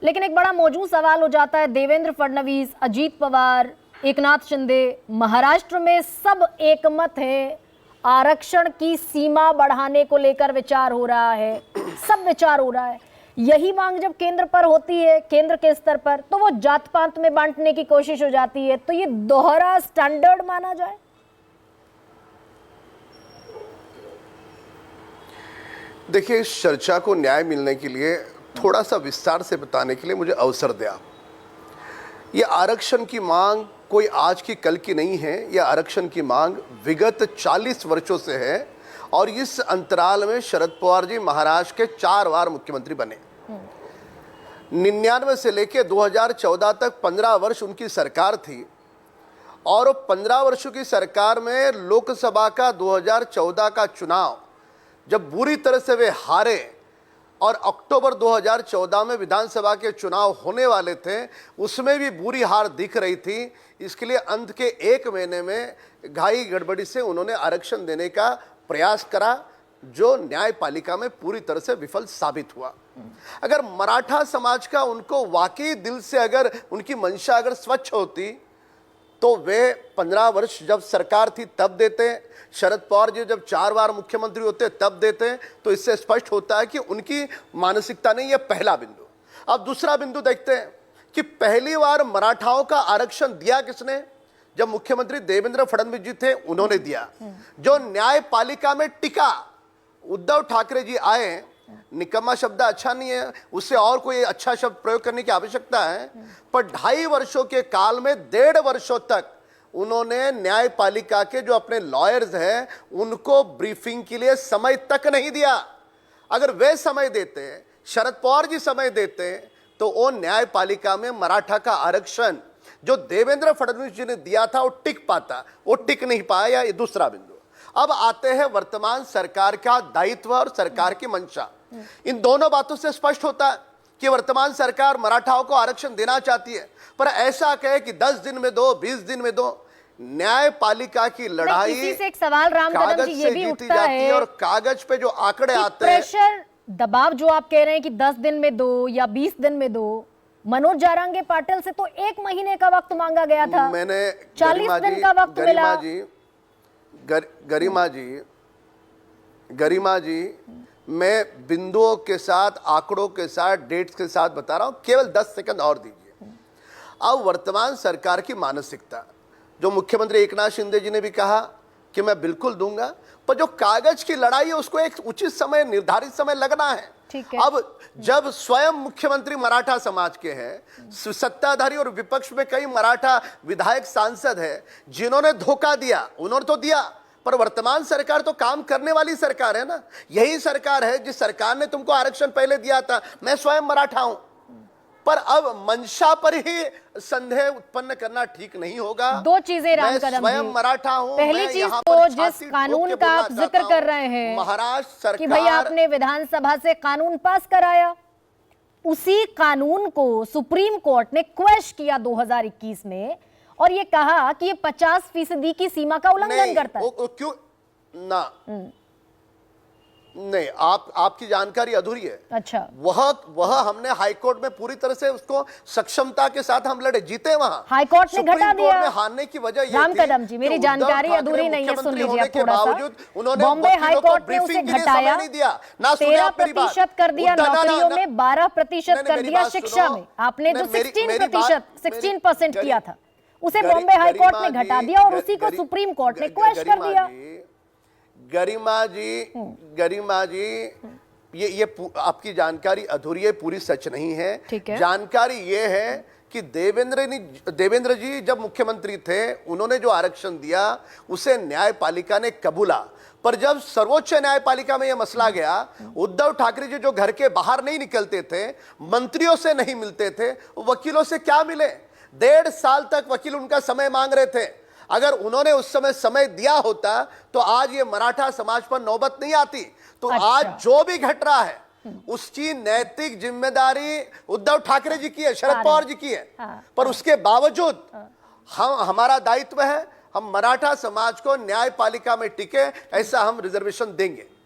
लेकिन एक बड़ा मौजूद सवाल हो जाता है, देवेंद्र फडणवीस, अजीत पवार, एकनाथ शिंदे, महाराष्ट्र में सब एकमत है, आरक्षण की सीमा बढ़ाने को लेकर विचार हो रहा है, सब विचार हो रहा है। यही मांग जब केंद्र पर होती है, केंद्र के स्तर पर, तो वो जात पात में बांटने की कोशिश हो जाती है। तो ये दोहरा स्टैंडर्ड माना जाए? देखिए, इस चर्चा को न्याय मिलने के लिए थोड़ा सा विस्तार से बताने के लिए मुझे अवसर दिया। ये आरक्षण की मांग कोई आज की कल की नहीं है। यह आरक्षण की मांग विगत 40 वर्षों से है और इस अंतराल में शरद पवार जी महाराष्ट्र के 4 बार मुख्यमंत्री बने। 99 से लेकर 2014 तक 15 वर्ष उनकी सरकार थी और 15 वर्षों की सरकार में लोकसभा का 2014 का चुनाव जब बुरी तरह से वे हारे और अक्टूबर 2014 में विधानसभा के चुनाव होने वाले थे, उसमें भी बुरी हार दिख रही थी। इसके लिए अंत के 1 महीने में घाई गड़बड़ी से उन्होंने आरक्षण देने का प्रयास करा, जो न्यायपालिका में पूरी तरह से विफल साबित हुआ। अगर मराठा समाज का उनको वाकई दिल से अगर उनकी मंशा अगर स्वच्छ होती तो वे 15 वर्ष जब सरकार थी तब देते, शरद पवार जी जब 4 बार मुख्यमंत्री होते तब देते। तो इससे स्पष्ट होता है कि उनकी मानसिकता नहीं। यह पहला बिंदु। अब दूसरा बिंदु देखते हैं कि पहली बार मराठाओं का आरक्षण दिया किसने? जब मुख्यमंत्री देवेंद्र फडणवीस जी थे, उन्होंने दिया। जो न्यायपालिका में टिका, उद्धव ठाकरे जी आए, निकम्मा शब्द अच्छा नहीं है, उससे और कोई अच्छा शब्द प्रयोग करने की आवश्यकता है, पर 2.5 वर्षों के काल में 1.5 वर्षों तक उन्होंने न्यायपालिका के जो अपने लॉयर्स हैं उनको ब्रीफिंग के लिए समय तक नहीं दिया। अगर वे समय देते, शरद पवार जी समय देते, तो वो न्यायपालिका में मराठा का आरक्षण जो देवेंद्र फडणवीस जी ने दिया था वो टिक पाता। वो टिक नहीं पाया। ये दूसरा बिंदु। अब आते हैं वर्तमान सरकार का दायित्व और सरकार की मंशा। इन दोनों बातों से स्पष्ट होता है कि वर्तमान सरकार मराठाओं को आरक्षण देना चाहती है, पर ऐसा कहे कि 10 दिन में दो, 20 दिन में दो। न्यायपालिका की लड़ाई इसी से एक सवाल राम कदम कागज जी ये से भी जीती उठता जाती है है और कागज पे जो आंकड़े आते हैं, प्रेशर, दबाव जो आप कह रहे हैं कि 10 दिन में दो या 20 दिन में दो, मनोज जारंगे पाटिल से तो 1 महीने का वक्त मांगा गया था। मैंने 40 दिन का वक्त मिला। गरिमा जी, मैं बिंदुओं के साथ, आंकड़ों के साथ, डेट्स के साथ बता रहा हूं, केवल 10 सेकंड और दीजिए। अब वर्तमान सरकार की मानसिकता, जो मुख्यमंत्री एकनाथ शिंदे जी ने भी कहा कि मैं बिल्कुल दूंगा, पर जो कागज की लड़ाई है उसको एक उचित समय, निर्धारित समय लगना है। ठीक है। अब जब स्वयं मुख्यमंत्री मराठा समाज के हैं, सत्ताधारी और विपक्ष में कई मराठा विधायक, सांसद हैं जिन्होंने धोखा दिया, उन्होंने तो दिया, पर वर्तमान सरकार तो काम करने वाली सरकार है ना। यही सरकार है जिस सरकार ने तुमको आरक्षण पहले दिया था। मैं स्वयं मराठा हूं, पर अब मंशा पर ही संदेह उत्पन्न करना ठीक नहीं होगा। 2 चीजें राम मैं कदम स्वयं जी। मराठा हूं। पहली चीज तो जिस कानून का आप जिक्र कर रहे हैं, महाराष्ट्र सरकार कि भाई आपने विधानसभा से कानून पास कराया, उसी कानून को सुप्रीम कोर्ट ने क्वेश किया 2021 में और ये कहा कि ये 50% की सीमा का उल्लंघन करता है। क्यों ना? नहीं, आपकी जानकारी अधूरी है। अच्छा। वह हमने हाईकोर्ट में पूरी तरह से उसको सक्षमता के साथ हम लड़े, जीते। वहां हाईकोर्ट ने घटा दिया। में हारने की वजह ये राम थी कदम जी, मेरी जानकारी अधूरी नहीं है, सुन लीजिए थोड़ा सा। उन्होंने बॉम्बे हाईकोर्ट ने उसे घटाया, 13% कर दिया नौकरियों में, 12% कर दिया शिक्षा में। आपने जो 16% किया था उसे बॉम्बे हाईकोर्ट ने घटा दिया और उसी को सुप्रीम कोर्ट ने क्वेश कर दिया। गरिमा जी, ये आपकी जानकारी अधूरी है, पूरी सच नहीं है। जानकारी ये है कि देवेंद्र जी जब मुख्यमंत्री थे, उन्होंने जो आरक्षण दिया उसे न्यायपालिका ने कबूला, पर जब सर्वोच्च न्यायपालिका में यह मसला गया, उद्धव ठाकरे जी जो घर के बाहर नहीं निकलते थे, मंत्रियों से नहीं मिलते थे, वकीलों से क्या मिले? 1.5 साल तक वकील उनका समय मांग रहे थे। अगर उन्होंने उस समय दिया होता तो आज ये मराठा समाज पर नौबत नहीं आती। तो आज जो भी घट रहा है उसकी नैतिक जिम्मेदारी उद्धव ठाकरे जी की है, शरद पवार जी की है। पर उसके बावजूद हमारा दायित्व है, हम मराठा समाज को न्यायपालिका में टिके, ऐसा हम रिजर्वेशन देंगे।